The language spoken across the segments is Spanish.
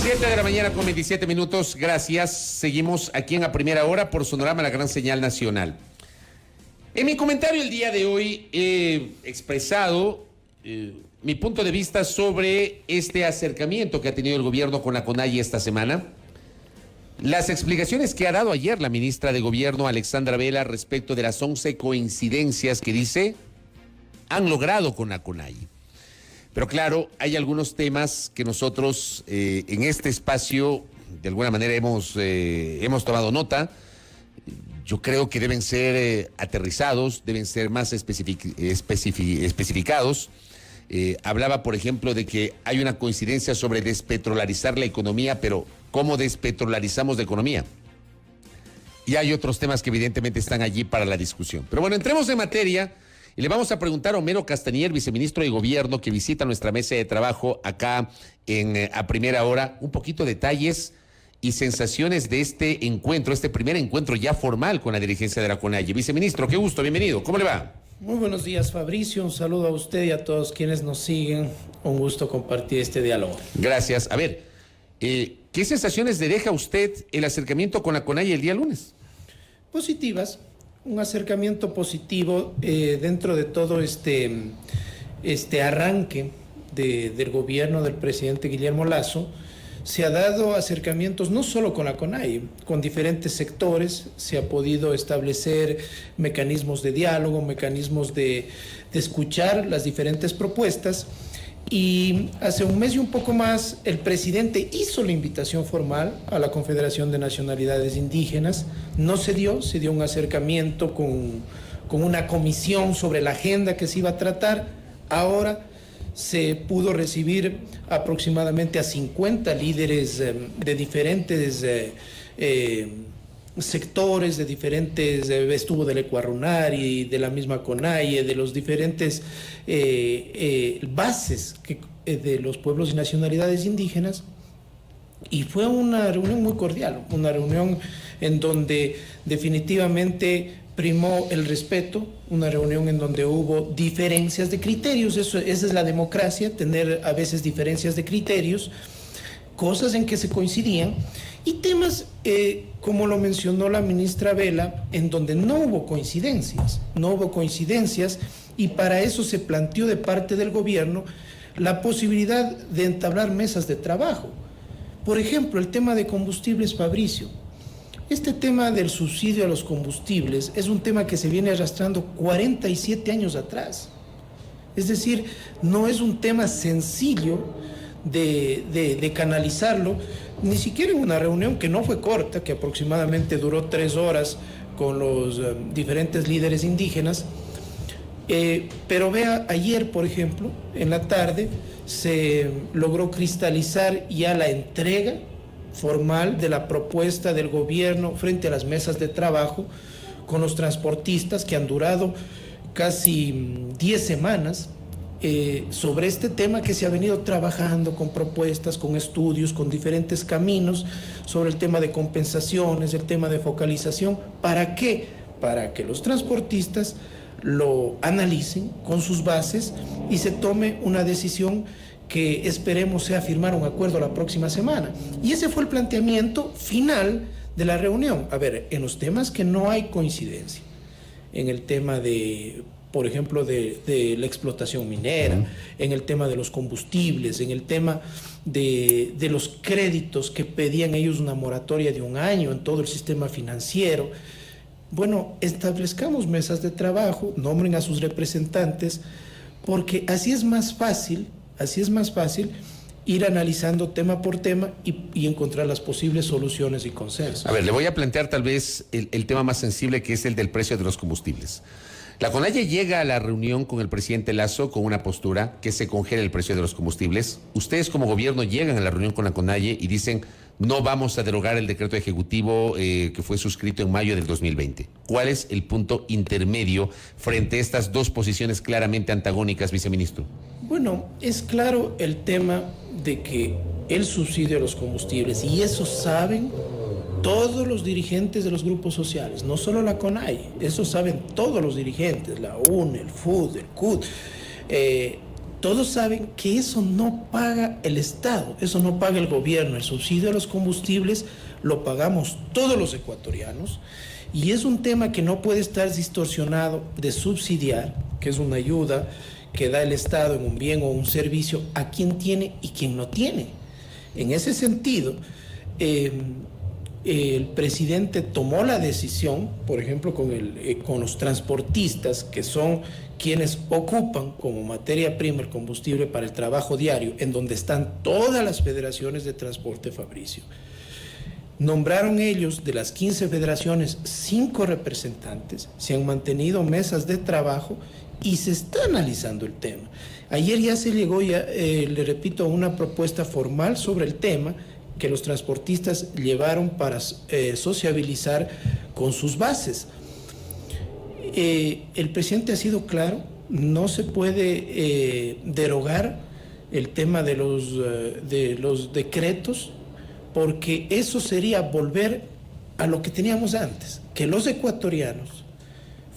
7 de la mañana con 27 minutos. Gracias. Seguimos aquí en A Primera Hora por Sonorama, la gran señal nacional. En mi comentario el día de hoy he expresado mi punto de vista sobre este acercamiento que ha tenido el gobierno con la CONAIE esta semana. Las explicaciones que ha dado ayer la ministra de Gobierno, Alexandra Vela, respecto de las 11 coincidencias que dice han logrado con la CONAIE. Pero claro, hay algunos temas que nosotros en este espacio de alguna manera hemos tomado nota. Yo creo que deben ser aterrizados, deben ser más especificados. Hablaba, por ejemplo, de que hay una coincidencia sobre despetrolarizar la economía, pero ¿cómo despetrolarizamos la economía? Y hay otros temas que evidentemente están allí para la discusión. Pero bueno, entremos en materia. Y le vamos a preguntar a Homero Castañer, viceministro de Gobierno, que visita nuestra mesa de trabajo acá en A Primera Hora, un poquito de detalles y sensaciones de este encuentro, este primer encuentro ya formal con la dirigencia de la CONAIE. Viceministro, qué gusto, bienvenido. ¿Cómo le va? Muy buenos días, Fabricio. Un saludo a usted y a todos quienes nos siguen. Un gusto compartir este diálogo. Gracias. A ver, ¿qué sensaciones le deja a usted el acercamiento con la CONAIE el día lunes? Positivas. Un acercamiento positivo dentro de todo este arranque del gobierno del presidente Guillermo Lasso. Se ha dado acercamientos no solo con la CONAIE, con diferentes sectores. Se ha podido establecer mecanismos de diálogo, mecanismos de escuchar las diferentes propuestas. Y hace un mes y un poco más el presidente hizo la invitación formal a la Confederación de Nacionalidades Indígenas. No se dio un acercamiento con una comisión sobre la agenda que se iba a tratar. Ahora se pudo recibir aproximadamente a 50 líderes de diferentes sectores, de diferentes, estuvo del Ecuarunari, de la misma CONAIE, de los diferentes bases de los pueblos y nacionalidades indígenas, y fue una reunión muy cordial, una reunión en donde definitivamente primó el respeto, una reunión en donde hubo diferencias de criterios. Esa es la democracia, tener a veces diferencias de criterios, cosas en que se coincidían, y temas, como lo mencionó la ministra Vela, en donde no hubo coincidencias, y para eso se planteó de parte del gobierno la posibilidad de entablar mesas de trabajo. Por ejemplo, el tema de combustibles, Fabricio. Este tema del subsidio a los combustibles es un tema que se viene arrastrando 47 años atrás. Es decir, no es un tema sencillo de canalizarlo, ni siquiera en una reunión que no fue corta, que aproximadamente duró 3 horas con los diferentes líderes indígenas. Pero vea, ayer, por ejemplo, en la tarde, se logró cristalizar ya la entrega formal de la propuesta del gobierno frente a las mesas de trabajo con los transportistas, que han durado casi 10 semanas sobre este tema, que se ha venido trabajando con propuestas, con estudios, con diferentes caminos sobre el tema de compensaciones, el tema de focalización. ¿Para qué? Para que los transportistas lo analicen con sus bases y se tome una decisión que esperemos sea firmar un acuerdo la próxima semana. Y ese fue el planteamiento final de la reunión. A ver, en los temas que no hay coincidencia, en el tema de, por ejemplo, de la explotación minera, en el tema de los combustibles, en el tema de los créditos que pedían ellos una moratoria de 1 año en todo el sistema financiero. Bueno, establezcamos mesas de trabajo, nombren a sus representantes, porque así es más fácil ir analizando tema por tema y encontrar las posibles soluciones y consensos. A ver, le voy a plantear tal vez el tema más sensible, que es el del precio de los combustibles. La CONAIE llega a la reunión con el presidente Lasso con una postura que se congela el precio de los combustibles. Ustedes como gobierno llegan a la reunión con la CONAIE y dicen: no vamos a derogar el decreto ejecutivo que fue suscrito en mayo del 2020. ¿Cuál es el punto intermedio frente a estas dos posiciones claramente antagónicas, viceministro? Bueno, es claro el tema de que el subsidio a los combustibles, y eso saben todos los dirigentes de los grupos sociales, no solo la CONAIE, eso saben todos los dirigentes, la UNE, el FUD, el CUT, todos saben que eso no paga el Estado, eso no paga el gobierno. El subsidio a los combustibles lo pagamos todos los ecuatorianos y es un tema que no puede estar distorsionado de subsidiar, que es una ayuda que da el Estado en un bien o un servicio a quien tiene y quien no tiene. En ese sentido, el presidente tomó la decisión, por ejemplo, con los transportistas, que son quienes ocupan como materia prima el combustible para el trabajo diario, en donde están todas las federaciones de transporte, Fabricio. Nombraron ellos, de las 15 federaciones, 5 representantes, se han mantenido mesas de trabajo y se está analizando el tema. Ayer ya se llegó, le repito, a una propuesta formal sobre el tema que los transportistas llevaron para sociabilizar con sus bases. El presidente ha sido claro, no se puede derogar el tema de los decretos, porque eso sería volver a lo que teníamos antes, que los ecuatorianos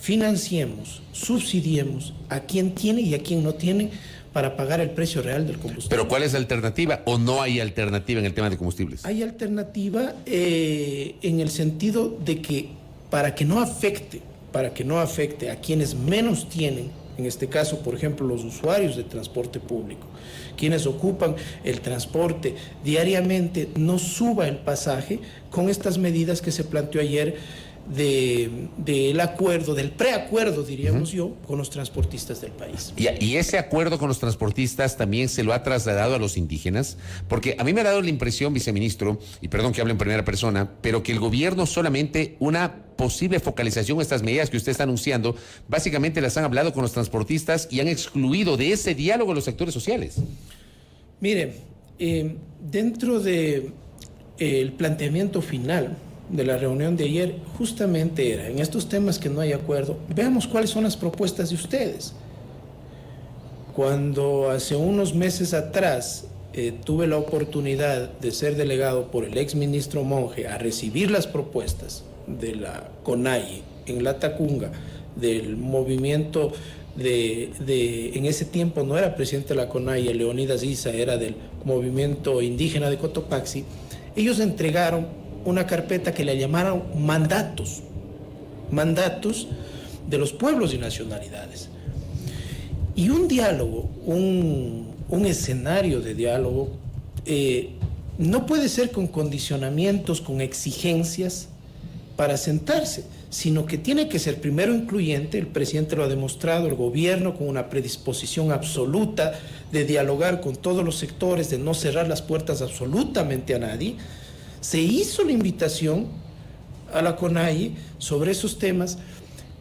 financiemos, subsidiemos a quien tiene y a quien no tiene para pagar el precio real del combustible. Pero ¿cuál es la alternativa o no hay alternativa en el tema de combustibles? Hay alternativa en el sentido de que para que no afecte a quienes menos tienen, en este caso, por ejemplo, los usuarios de transporte público, quienes ocupan el transporte diariamente, no suba el pasaje con estas medidas que se planteó ayer del acuerdo, del preacuerdo, diríamos yo, con los transportistas del país. Y ese acuerdo con los transportistas también se lo ha trasladado a los indígenas, porque a mí me ha dado la impresión, viceministro, y perdón que hable en primera persona, pero que el gobierno solamente una posible focalización de estas medidas que usted está anunciando, básicamente las han hablado con los transportistas y han excluido de ese diálogo a los sectores sociales. Mire, dentro de el planteamiento final de la reunión de ayer, justamente era, en estos temas que no hay acuerdo, veamos cuáles son las propuestas de ustedes. Cuando hace unos meses atrás tuve la oportunidad de ser delegado por el exministro Monge a recibir las propuestas de la CONAIE en La Tacunga, del movimiento en ese tiempo no era presidente de la CONAIE, Leonidas Issa, era del movimiento indígena de Cotopaxi, ellos entregaron una carpeta que le llamaron mandatos de los pueblos y nacionalidades. Y un diálogo, un escenario de diálogo, no puede ser con condicionamientos, con exigencias para sentarse, sino que tiene que ser primero incluyente, el presidente lo ha demostrado, el gobierno con una predisposición absoluta de dialogar con todos los sectores, de no cerrar las puertas absolutamente a nadie. Se hizo la invitación a la CONAIE sobre esos temas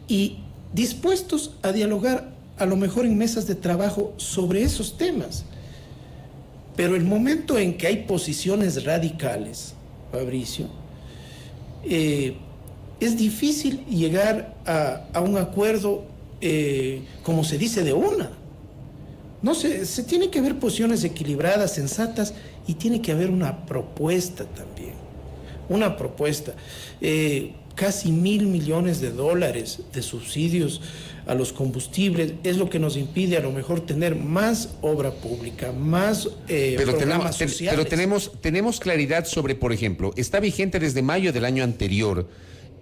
y dispuestos a dialogar a lo mejor en mesas de trabajo sobre esos temas. Pero el momento en que hay posiciones radicales, Fabricio, es difícil llegar a un acuerdo, como se dice, de una. No se tiene que haber posiciones equilibradas, sensatas, y tiene que haber una propuesta también. Una propuesta. Casi $1.000 millones de subsidios a los combustibles es lo que nos impide a lo mejor tener más obra pública, más programas sociales. Pero tenemos claridad sobre, por ejemplo, está vigente desde mayo del año anterior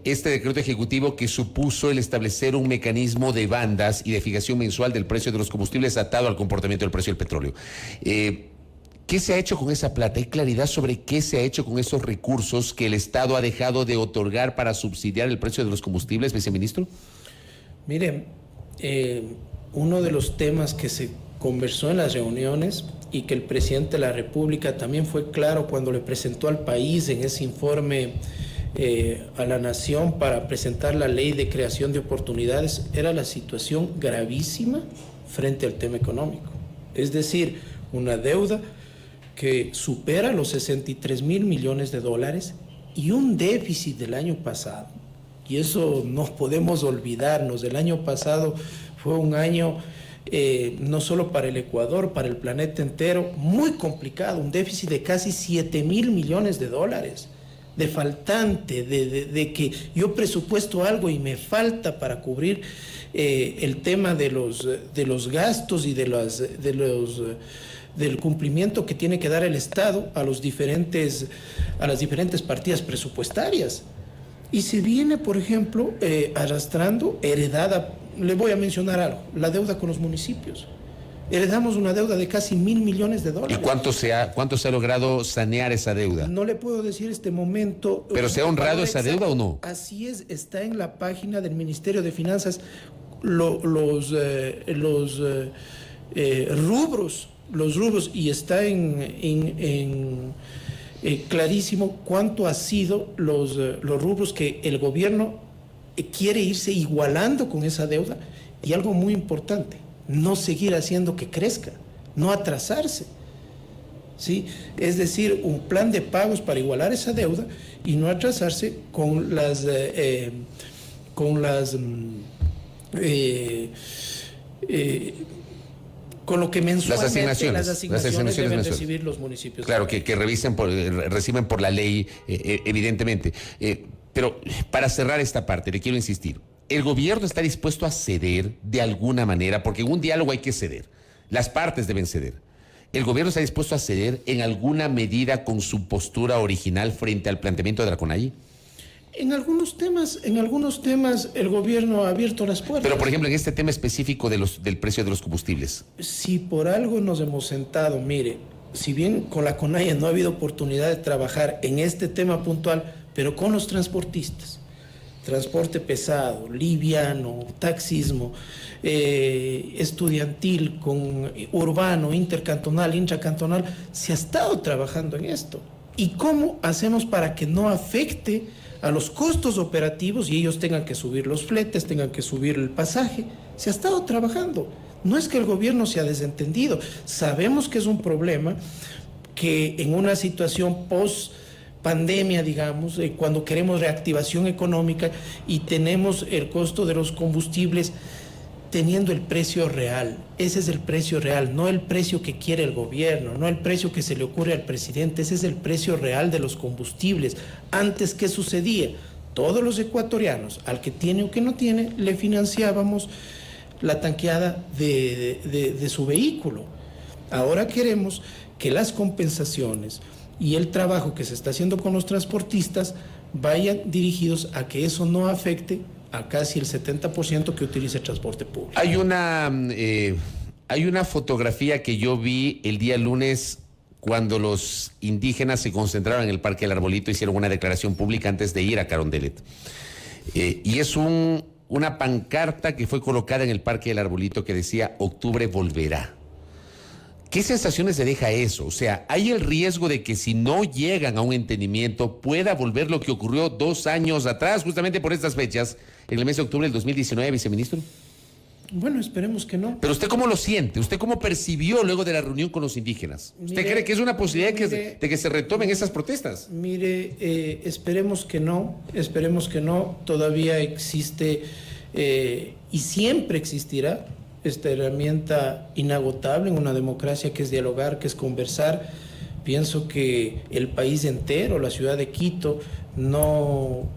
este decreto ejecutivo que supuso el establecer un mecanismo de bandas y de fijación mensual del precio de los combustibles atado al comportamiento del precio del petróleo. ¿Qué se ha hecho con esa plata? ¿Hay claridad sobre qué se ha hecho con esos recursos que el Estado ha dejado de otorgar para subsidiar el precio de los combustibles, viceministro? Mire, uno de los temas que se conversó en las reuniones y que el presidente de la República también fue claro cuando le presentó al país en ese informe a la nación para presentar la ley de creación de oportunidades, era la situación gravísima frente al tema económico. Es decir, una deuda que supera los $63.000 millones y un déficit del año pasado. Y eso no podemos olvidarnos. El año pasado fue un año no solo para el Ecuador, para el planeta entero, muy complicado, un déficit de casi $7.000 millones. de faltante, de que yo presupuesto algo y me falta para cubrir el tema de los gastos y del cumplimiento que tiene que dar el Estado a las diferentes partidas presupuestarias. Y se viene, por ejemplo, arrastrando, heredada, le voy a mencionar algo, la deuda con los municipios. Heredamos una deuda de casi $1.000 millones. ¿Y cuánto se ha logrado sanear esa deuda? No le puedo decir este momento. ¿Pero se ha honrado esa deuda o no? Así es, está en la página del Ministerio de Finanzas los rubros, y está clarísimo cuánto ha sido los rubros que el gobierno quiere irse igualando con esa deuda, y algo muy importante, no seguir haciendo que crezca, no atrasarse, ¿sí? Es decir, un plan de pagos para igualar esa deuda y no atrasarse con lo que mensualmente las asignaciones deben recibir los municipios. Claro, que reciben por la ley, evidentemente. Pero para cerrar esta parte, le quiero insistir. ¿El gobierno está dispuesto a ceder de alguna manera? Porque en un diálogo hay que ceder. Las partes deben ceder. ¿El gobierno está dispuesto a ceder en alguna medida con su postura original frente al planteamiento de Draconay? En algunos temas el gobierno ha abierto las puertas. Pero, por ejemplo, en este tema específico del precio de los combustibles. Si por algo nos hemos sentado, mire, si bien con la CONAIE no ha habido oportunidad de trabajar en este tema puntual, pero con los transportistas, transporte pesado, liviano, taxismo, estudiantil, con urbano, intercantonal, intracantonal, se ha estado trabajando en esto. ¿Y cómo hacemos para que no afecte a los costos operativos y ellos tengan que subir los fletes, tengan que subir el pasaje? Se ha estado trabajando. No es que el gobierno se ha desentendido. Sabemos que es un problema que en una situación post-pandemia, digamos, cuando queremos reactivación económica y tenemos el costo de los combustibles teniendo el precio real. Ese es el precio real, no el precio que quiere el gobierno, no el precio que se le ocurre al presidente. Ese es el precio real de los combustibles. Antes, ¿qué sucedía? Todos los ecuatorianos, al que tiene o que no tiene, le financiábamos la tanqueada de su vehículo. Ahora queremos que las compensaciones y el trabajo que se está haciendo con los transportistas vayan dirigidos a que eso no afecte a casi el 70% que utiliza el transporte público. Hay una fotografía que yo vi el día lunes cuando los indígenas se concentraron en el Parque del Arbolito, hicieron una declaración pública antes de ir a Carondelet. Y es una pancarta que fue colocada en el Parque del Arbolito que decía "Octubre volverá". ¿Qué sensaciones le deja eso? O sea, ¿hay el riesgo de que si no llegan a un entendimiento pueda volver lo que ocurrió 2 años atrás, justamente por estas fechas, en el mes de octubre del 2019, viceministro? Bueno, esperemos que no. Pero ¿usted cómo lo siente? ¿Usted cómo percibió luego de la reunión con los indígenas? ¿Usted cree que es una posibilidad de que se retomen esas protestas? Mire, esperemos que no. Todavía existe y siempre existirá esta herramienta inagotable en una democracia, que es dialogar, que es conversar. Pienso que el país entero, la ciudad de Quito, no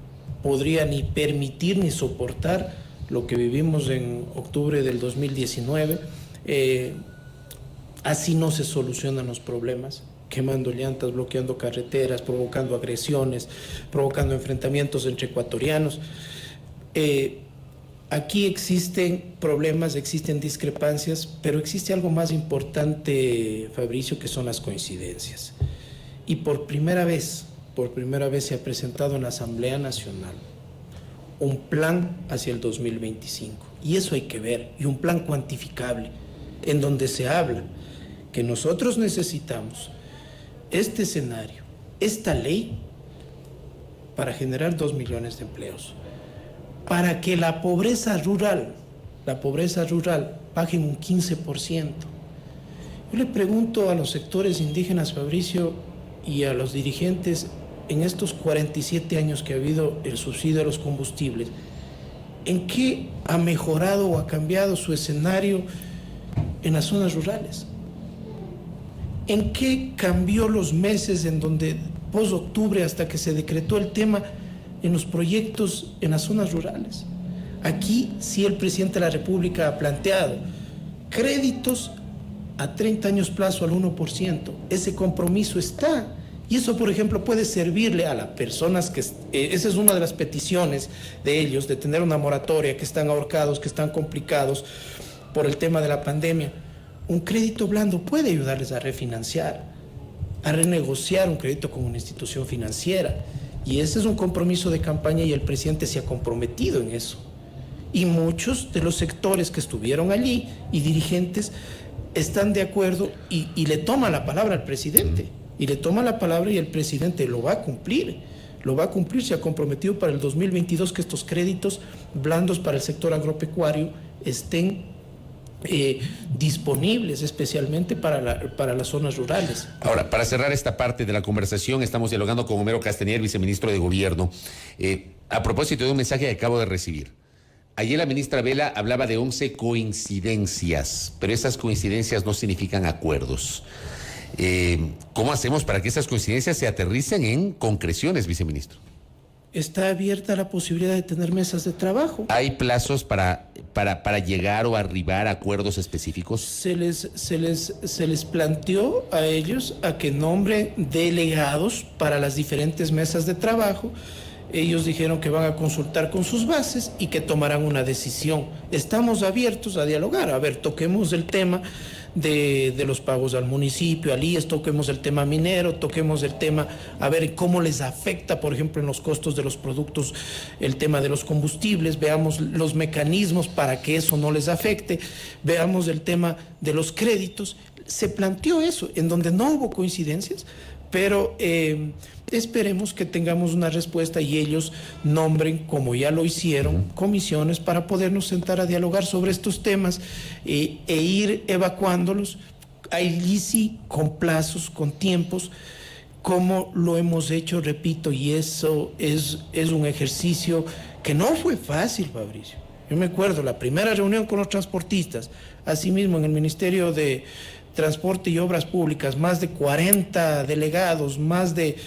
podría ni permitir ni soportar lo que vivimos en octubre del 2019. Así no se solucionan los problemas, quemando llantas, bloqueando carreteras, provocando agresiones, provocando enfrentamientos entre ecuatorianos. Aquí existen problemas, existen discrepancias, pero existe algo más importante, Fabricio, que son las coincidencias. Y por primera vez se ha presentado en la Asamblea Nacional un plan hacia el 2025. Y eso hay que ver, y un plan cuantificable, en donde se habla que nosotros necesitamos este escenario, esta ley, para generar 2 millones de empleos, para que la pobreza rural baje en un 15%. Yo le pregunto a los sectores indígenas, Fabricio, y a los dirigentes, en estos 47 años que ha habido el subsidio a los combustibles, ¿en qué ha mejorado o ha cambiado su escenario en las zonas rurales? ¿En qué cambió los meses en donde post-octubre hasta que se decretó el tema en los proyectos en las zonas rurales. Aquí sí el presidente de la República ha planteado créditos a 30 años plazo al 1%. Ese compromiso está. Y eso, por ejemplo, puede servirle a las personas que... esa es una de las peticiones de ellos, de tener una moratoria, que están ahorcados, que están complicados por el tema de la pandemia. Un crédito blando puede ayudarles a refinanciar, a renegociar un crédito con una institución financiera. Y ese es un compromiso de campaña y el presidente se ha comprometido en eso. Y muchos de los sectores que estuvieron allí y dirigentes están de acuerdo y le toma la palabra al presidente. Y le toma la palabra y el presidente lo va a cumplir. Lo va a cumplir, se ha comprometido para el 2022 que estos créditos blandos para el sector agropecuario estén disponibles, especialmente para las zonas rurales. Ahora, para cerrar esta parte de la conversación, estamos dialogando con Homero Castañer, viceministro de Gobierno. A propósito de un mensaje que acabo de recibir. Ayer la ministra Vela hablaba de 11 coincidencias, pero esas coincidencias no significan acuerdos. ¿Cómo hacemos para que esas coincidencias se aterricen en concreciones, viceministro? Está abierta la posibilidad de tener mesas de trabajo. ¿Hay plazos para llegar o arribar a acuerdos específicos? Se les planteó a ellos a que nombren delegados para las diferentes mesas de trabajo. Ellos dijeron que van a consultar con sus bases y que tomarán una decisión. Estamos abiertos a dialogar. A ver, toquemos el tema de los pagos al municipio, al IES, toquemos el tema minero, toquemos el tema, a ver cómo les afecta, por ejemplo, en los costos de los productos, el tema de los combustibles, veamos los mecanismos para que eso no les afecte, veamos el tema de los créditos. Se planteó eso, en donde no hubo coincidencias, pero esperemos que tengamos una respuesta y ellos nombren, como ya lo hicieron, comisiones para podernos sentar a dialogar sobre estos temas e ir evacuándolos, ahí sí, con plazos, con tiempos, como lo hemos hecho, repito, y eso es un ejercicio que no fue fácil, Fabricio. Yo me acuerdo, la primera reunión con los transportistas, asimismo en el Ministerio de Transporte y Obras Públicas, más de 40 delegados, más de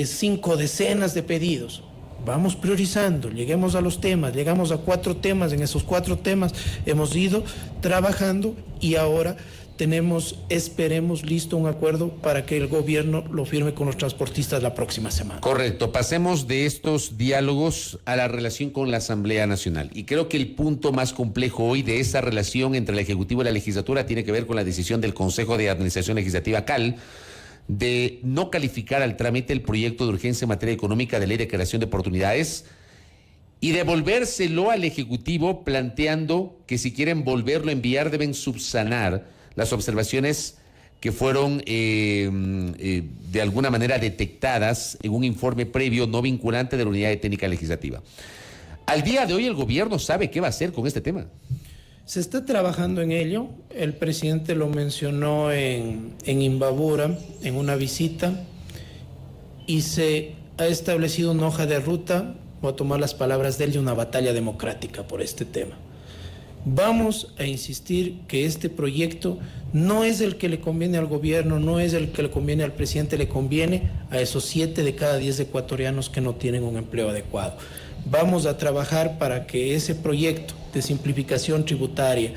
5 decenas de pedidos. Vamos priorizando, lleguemos a los temas, llegamos a 4 temas, en esos 4 temas hemos ido trabajando y ahora tenemos, esperemos, listo un acuerdo para que el gobierno lo firme con los transportistas la próxima semana. Correcto, pasemos de estos diálogos a la relación con la Asamblea Nacional. Y creo que el punto más complejo hoy de esa relación entre el Ejecutivo y la Legislatura tiene que ver con la decisión del Consejo de Administración Legislativa, CAL, de no calificar al trámite el proyecto de urgencia en materia económica de ley de creación de oportunidades y devolvérselo al Ejecutivo planteando que si quieren volverlo a enviar deben subsanar las observaciones que fueron de alguna manera detectadas en un informe previo no vinculante de la Unidad de Técnica Legislativa. Al día de hoy el gobierno sabe qué va a hacer con este tema. Se está trabajando en ello. El presidente lo mencionó en Imbabura, en una visita, y se ha establecido una hoja de ruta, voy a tomar las palabras de él, de una batalla democrática por este tema. Vamos a insistir que este proyecto no es el que le conviene al gobierno, no es el que le conviene al presidente, le conviene a esos 7 de cada 10 ecuatorianos que no tienen un empleo adecuado. Vamos a trabajar para que ese proyecto de simplificación tributaria,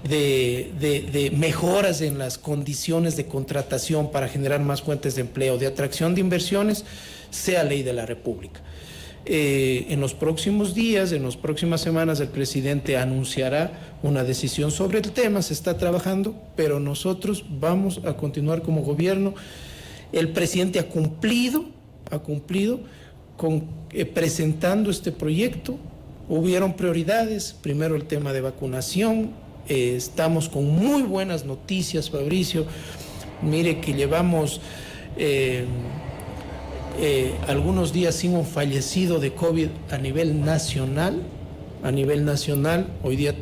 de mejoras en las condiciones de contratación para generar más fuentes de empleo, de atracción de inversiones, sea ley de la República. En los próximos días, en las próximas semanas, el presidente anunciará una decisión sobre el tema, se está trabajando, pero nosotros vamos a continuar como gobierno. El presidente ha cumplido con presentando este proyecto. Hubieron prioridades, primero el tema de vacunación, estamos con muy buenas noticias, Fabricio. Mire que llevamos algunos días sin un fallecido de COVID a nivel nacional. Hoy día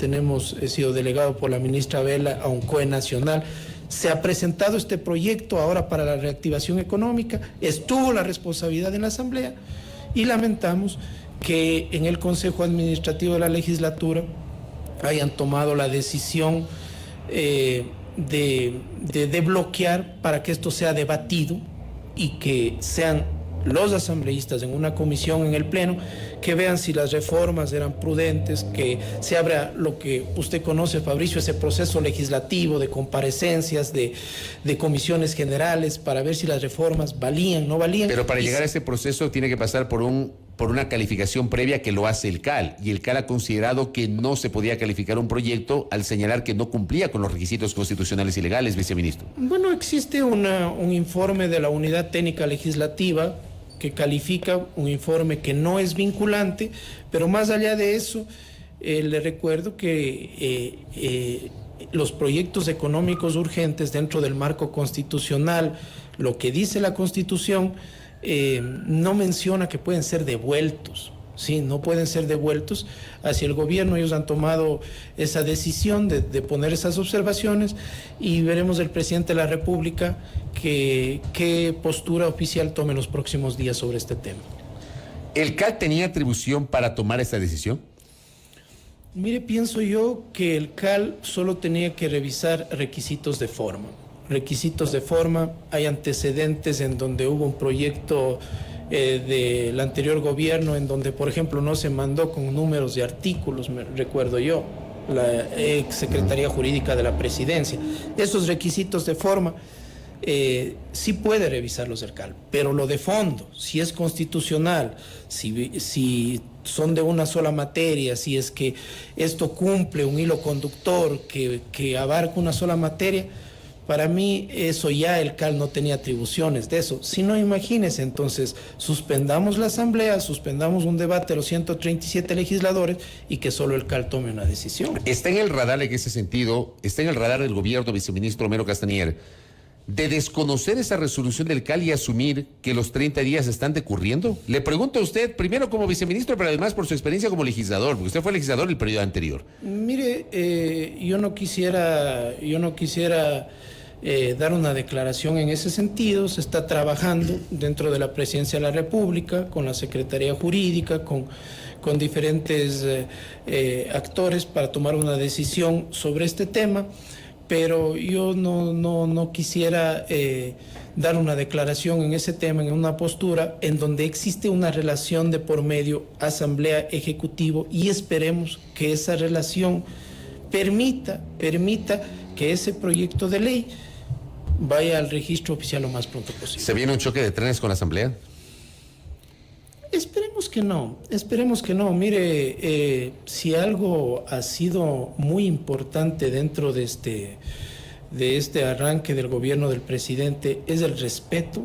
he sido delegado por la ministra Vela a un COE nacional. Se ha presentado este proyecto ahora para la reactivación económica, estuvo la responsabilidad en la Asamblea y lamentamos que en el Consejo Administrativo de la Legislatura hayan tomado la decisión de bloquear para que esto sea debatido y que sean los asambleístas en una comisión en el Pleno que vean si las reformas eran prudentes, que se abra lo que usted conoce, Fabricio, ese proceso legislativo de comparecencias, de comisiones generales, para ver si las reformas valían, no valían. Pero para llegar a ese proceso tiene que pasar por una calificación previa que lo hace el CAL, y el CAL ha considerado que no se podía calificar un proyecto al señalar que no cumplía con los requisitos constitucionales y legales, viceministro. Bueno, existe un informe de la Unidad Técnica Legislativa que califica, un informe que no es vinculante, pero más allá de eso, le recuerdo que los proyectos económicos urgentes dentro del marco constitucional, lo que dice la Constitución, no menciona que pueden ser devueltos. Sí, no pueden ser devueltos hacia el gobierno. Ellos han tomado esa decisión de poner esas observaciones, y veremos del presidente de la República qué postura oficial tome en los próximos días sobre este tema. ¿El CAL tenía atribución para tomar esta decisión? Mire, pienso yo que el CAL solo tenía que revisar requisitos de forma. Requisitos de forma, hay antecedentes en donde hubo un proyecto del anterior gobierno en donde, por ejemplo, no se mandó con números de artículos, me recuerdo yo, la ex Secretaría Jurídica de la Presidencia. Esos requisitos de forma sí puede revisarlos el CAL, pero lo de fondo, si es constitucional, si son de una sola materia, si es que esto cumple un hilo conductor que abarca una sola materia, para mí eso ya el CAL no tenía atribuciones de eso. Si no, imagínense, entonces suspendamos la asamblea, suspendamos un debate de los 137 legisladores y que solo el CAL tome una decisión. ¿Está en el radar en ese sentido, está en el radar del gobierno, viceministro Homero Castañer, de desconocer esa resolución del CAL y asumir que los 30 días están decurriendo? Le pregunto a usted, primero como viceministro, pero además por su experiencia como legislador, porque usted fue legislador el periodo anterior. Mire, yo no quisiera dar una declaración en ese sentido. Se está trabajando dentro de la Presidencia de la República, con la Secretaría Jurídica, con diferentes actores para tomar una decisión sobre este tema, pero yo no quisiera dar una declaración en ese tema, en una postura en donde existe una relación de por medio Asamblea Ejecutivo, y esperemos que esa relación permita que ese proyecto de ley vaya al registro oficial lo más pronto posible. ¿Se viene un choque de trenes con la Asamblea? Esperemos que no. Mire, si algo ha sido muy importante dentro de este arranque del gobierno del presidente, es el respeto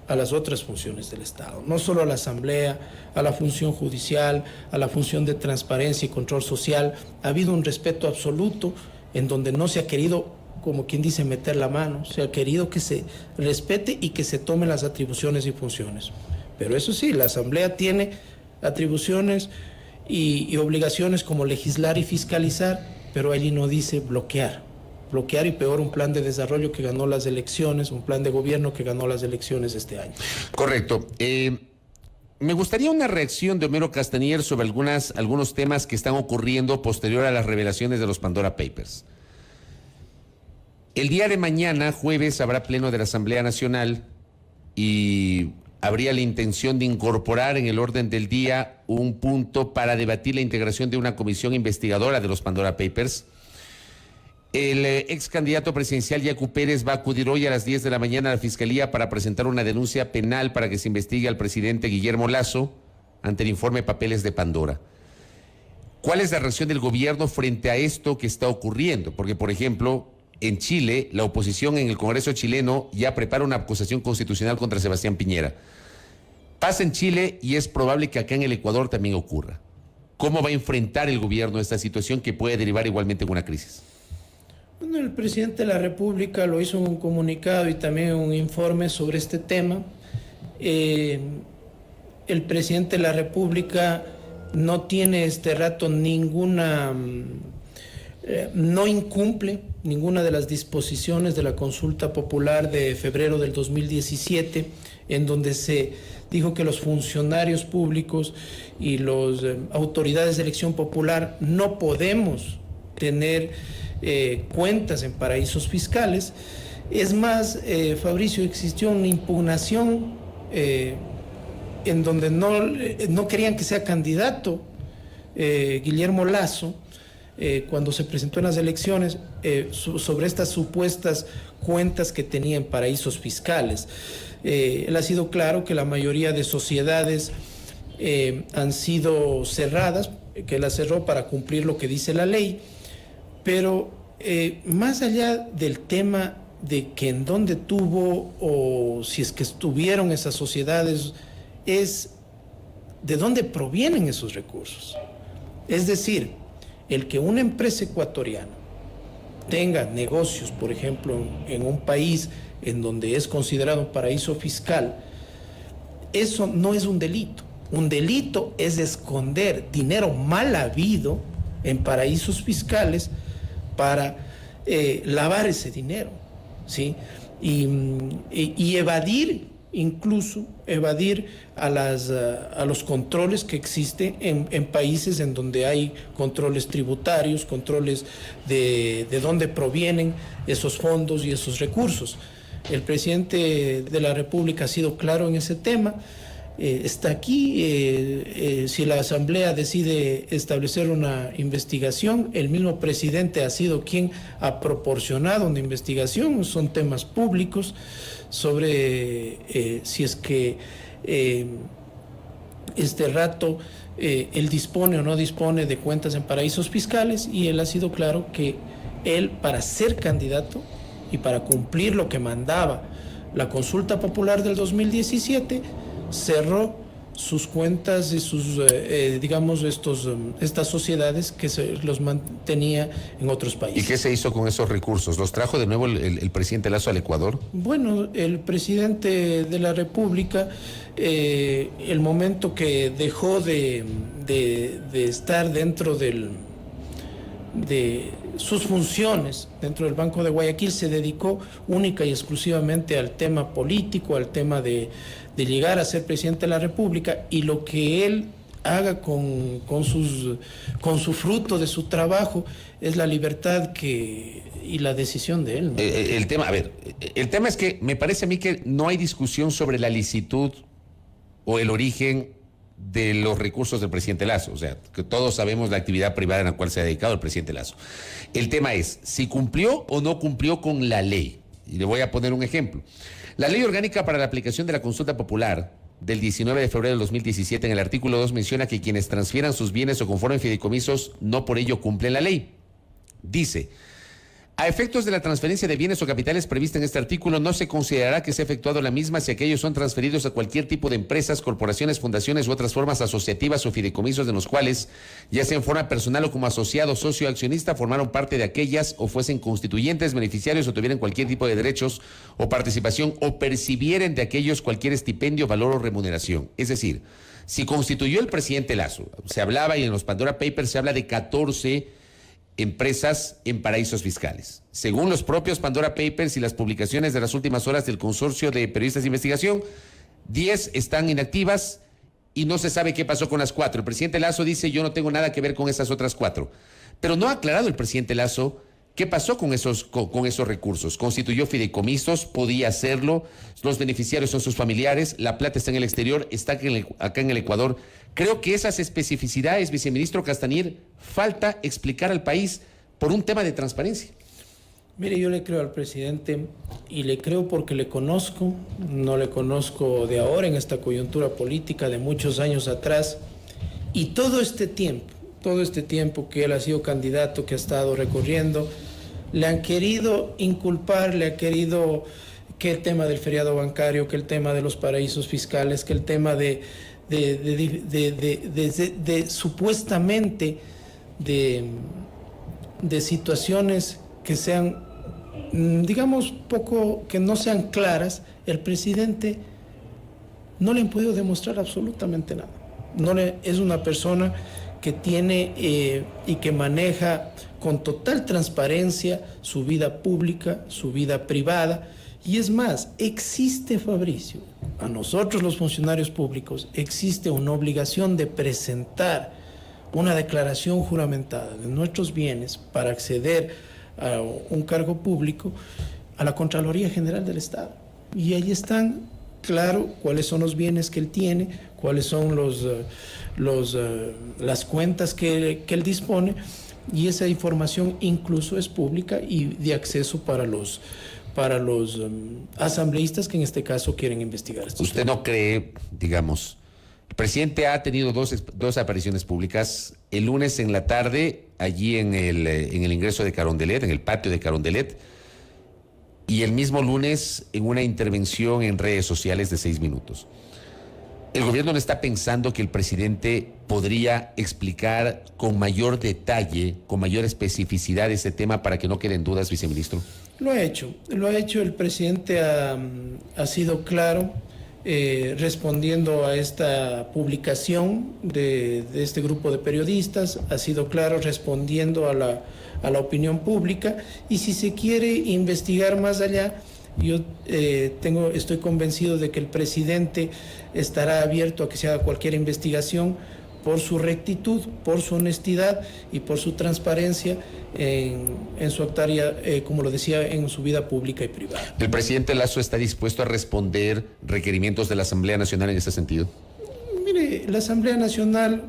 a las otras funciones del Estado, no solo a la Asamblea, a la función judicial, a la función de transparencia y control social. Ha habido un respeto absoluto en donde no se ha querido, como quien dice, meter la mano. Se ha querido que se respete y que se tomen las atribuciones y funciones. Pero eso sí, la Asamblea tiene atribuciones y obligaciones como legislar y fiscalizar, pero allí no dice bloquear y peor, un plan de desarrollo que ganó las elecciones, un plan de gobierno que ganó las elecciones este año. Correcto. Me gustaría una reacción de Homero Castañer sobre algunos temas que están ocurriendo posterior a las revelaciones de los Pandora Papers. El día de mañana, jueves, habrá pleno de la Asamblea Nacional y habría la intención de incorporar en el orden del día un punto para debatir la integración de una comisión investigadora de los Pandora Papers. El ex candidato presidencial Yacu Pérez va a acudir hoy a las 10 de la mañana a la Fiscalía para presentar una denuncia penal para que se investigue al presidente Guillermo Lasso ante el informe Papeles de Pandora. ¿Cuál es la reacción del gobierno frente a esto que está ocurriendo? Porque, por ejemplo, en Chile, la oposición en el Congreso chileno ya prepara una acusación constitucional contra Sebastián Piñera. Pasa en Chile y es probable que acá en el Ecuador también ocurra. ¿Cómo va a enfrentar el gobierno esta situación que puede derivar igualmente en una crisis? Bueno, el presidente de la República lo hizo en un comunicado y también un informe sobre este tema. El presidente de la República no tiene este rato no incumple ninguna de las disposiciones de la consulta popular de febrero del 2017, en donde se dijo que los funcionarios públicos y las autoridades de elección popular no podemos tener cuentas en paraísos fiscales. Es más, Fabricio, existió una impugnación en donde no querían que sea candidato Guillermo Lasso, cuando se presentó en las elecciones, sobre estas supuestas cuentas que tenía en paraísos fiscales. Él ha sido claro que la mayoría de sociedades han sido cerradas, que las cerró para cumplir lo que dice la ley, pero más allá del tema de que en dónde tuvo o si es que estuvieron esas sociedades, es de dónde provienen esos recursos. Es decir, el que una empresa ecuatoriana tenga negocios, por ejemplo, en un país en donde es considerado un paraíso fiscal, eso no es un delito. Un delito es esconder dinero mal habido en paraísos fiscales para lavar ese dinero, ¿sí? Y evadir, incluso evadir a los controles que existen en países en donde hay controles tributarios, controles de dónde provienen esos fondos y esos recursos. El presidente de la República ha sido claro en ese tema. Está aquí, si la Asamblea decide establecer una investigación, el mismo presidente ha sido quien ha proporcionado una investigación, son temas públicos sobre si es que este rato él dispone o no dispone de cuentas en paraísos fiscales, y él ha sido claro que él, para ser candidato y para cumplir lo que mandaba la consulta popular del 2017, cerró sus cuentas y sus, estas sociedades que los mantenía en otros países. ¿Y qué se hizo con esos recursos? ¿Los trajo de nuevo el presidente Lasso al Ecuador? Bueno, el presidente de la República, el momento que dejó de estar dentro de sus funciones dentro del Banco de Guayaquil, se dedicó única y exclusivamente al tema político, al tema de llegar a ser presidente de la República, y lo que él haga con su fruto de su trabajo es la libertad y la decisión de él, ¿no? El tema es que me parece a mí que no hay discusión sobre la licitud o el origen de los recursos del presidente Lasso. O sea, que todos sabemos la actividad privada en la cual se ha dedicado el presidente Lasso. El tema es si cumplió o no cumplió con la ley. Y le voy a poner un ejemplo. La Ley Orgánica para la Aplicación de la Consulta Popular del 19 de febrero del 2017, en el artículo 2, menciona que quienes transfieran sus bienes o conformen fideicomisos no por ello cumplen la ley. Dice: a efectos de la transferencia de bienes o capitales prevista en este artículo, no se considerará que se ha efectuado la misma si aquellos son transferidos a cualquier tipo de empresas, corporaciones, fundaciones u otras formas asociativas o fideicomisos de los cuales, ya sea en forma personal o como asociado, socio o accionista, formaron parte de aquellas o fuesen constituyentes, beneficiarios o tuvieran cualquier tipo de derechos o participación o percibieren de aquellos cualquier estipendio, valor o remuneración. Es decir, si constituyó el presidente Lasso, se hablaba, y en los Pandora Papers se habla de 14 empresas en paraísos fiscales. Según los propios Pandora Papers y las publicaciones de las últimas horas del Consorcio de Periodistas de Investigación, 10 están inactivas y no se sabe qué pasó con las 4. El presidente Lasso dice: yo no tengo nada que ver con esas otras 4. Pero no ha aclarado el presidente Lasso qué pasó con esos recursos. ¿Constituyó fideicomisos? ¿Podía hacerlo? Los beneficiarios son sus familiares. La plata está en el exterior, está acá en el Ecuador. Creo que esas especificidades, viceministro Castañer, falta explicar al país por un tema de transparencia. Mire, yo le creo al presidente, y le creo porque le conozco, no le conozco de ahora en esta coyuntura política, de muchos años atrás, y todo este tiempo que él ha sido candidato, que ha estado recorriendo, le han querido inculpar, le ha querido que el tema del feriado bancario, que el tema de los paraísos fiscales, que el tema de supuestamente de situaciones que sean, digamos, que no sean claras. El presidente no le han podido demostrar absolutamente nada. Es una persona que tiene y que maneja con total transparencia su vida pública, su vida privada. Y es más, existe, Fabricio, a nosotros los funcionarios públicos, existe una obligación de presentar una declaración juramentada de nuestros bienes para acceder a un cargo público, a la Contraloría General del Estado. Y ahí están, claro, cuáles son los bienes que él tiene, cuáles son las cuentas que él dispone, y esa información incluso es pública y de acceso para los asambleístas que en este caso quieren investigar esto. ¿Usted no cree, digamos, el presidente ha tenido dos apariciones públicas, el lunes en la tarde, allí en el ingreso de Carondelet, en el patio de Carondelet, y el mismo lunes en una intervención en redes sociales de 6 minutos? ¿El gobierno no está pensando que el presidente podría explicar con mayor detalle, con mayor especificidad ese tema para que no queden dudas, viceministro? Lo ha hecho, el presidente ha sido claro respondiendo a esta publicación de este grupo de periodistas, ha sido claro respondiendo a la opinión pública, y si se quiere investigar más allá, yo estoy convencido de que el presidente estará abierto a que se haga cualquier investigación por su rectitud, por su honestidad y por su transparencia en su actuar, como lo decía, en su vida pública y privada. ¿El presidente Lasso está dispuesto a responder requerimientos de la Asamblea Nacional en ese sentido? Mire, la Asamblea Nacional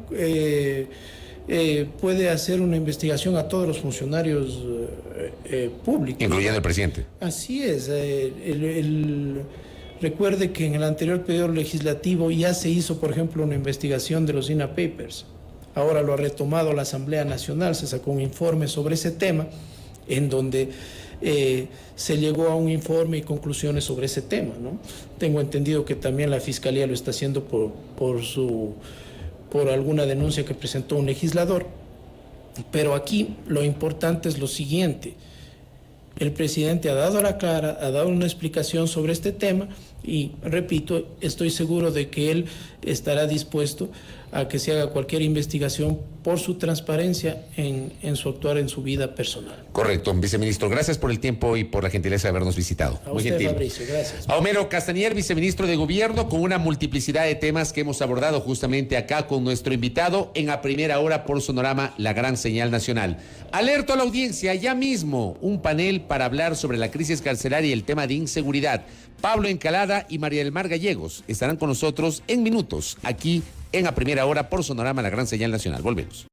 puede hacer una investigación a todos los funcionarios públicos. Incluyendo el presidente. Así es. Recuerde que en el anterior periodo legislativo ya se hizo, por ejemplo, una investigación de los INA Papers. Ahora lo ha retomado la Asamblea Nacional, se sacó un informe sobre ese tema, en donde se llegó a un informe y conclusiones sobre ese tema, ¿no? Tengo entendido que también la Fiscalía lo está haciendo por alguna denuncia que presentó un legislador. Pero aquí lo importante es lo siguiente: el presidente ha dado la cara, ha dado una explicación sobre este tema y, repito, estoy seguro de que él estará dispuesto a que se haga cualquier investigación por su transparencia en su actuar, en su vida personal. Correcto, viceministro. Gracias por el tiempo y por la gentileza de habernos visitado. A usted, Fabricio, gracias. A Homero Castañer, viceministro de Gobierno, con una multiplicidad de temas que hemos abordado justamente acá con nuestro invitado en A Primera Hora por Sonorama, la gran señal nacional. Alerto a la audiencia, ya mismo un panel para hablar sobre la crisis carcelaria y el tema de inseguridad. Pablo Encalada y María del Mar Gallegos estarán con nosotros en minutos, aquí en A Primera Hora por Sonorama, la gran señal nacional. Volvemos.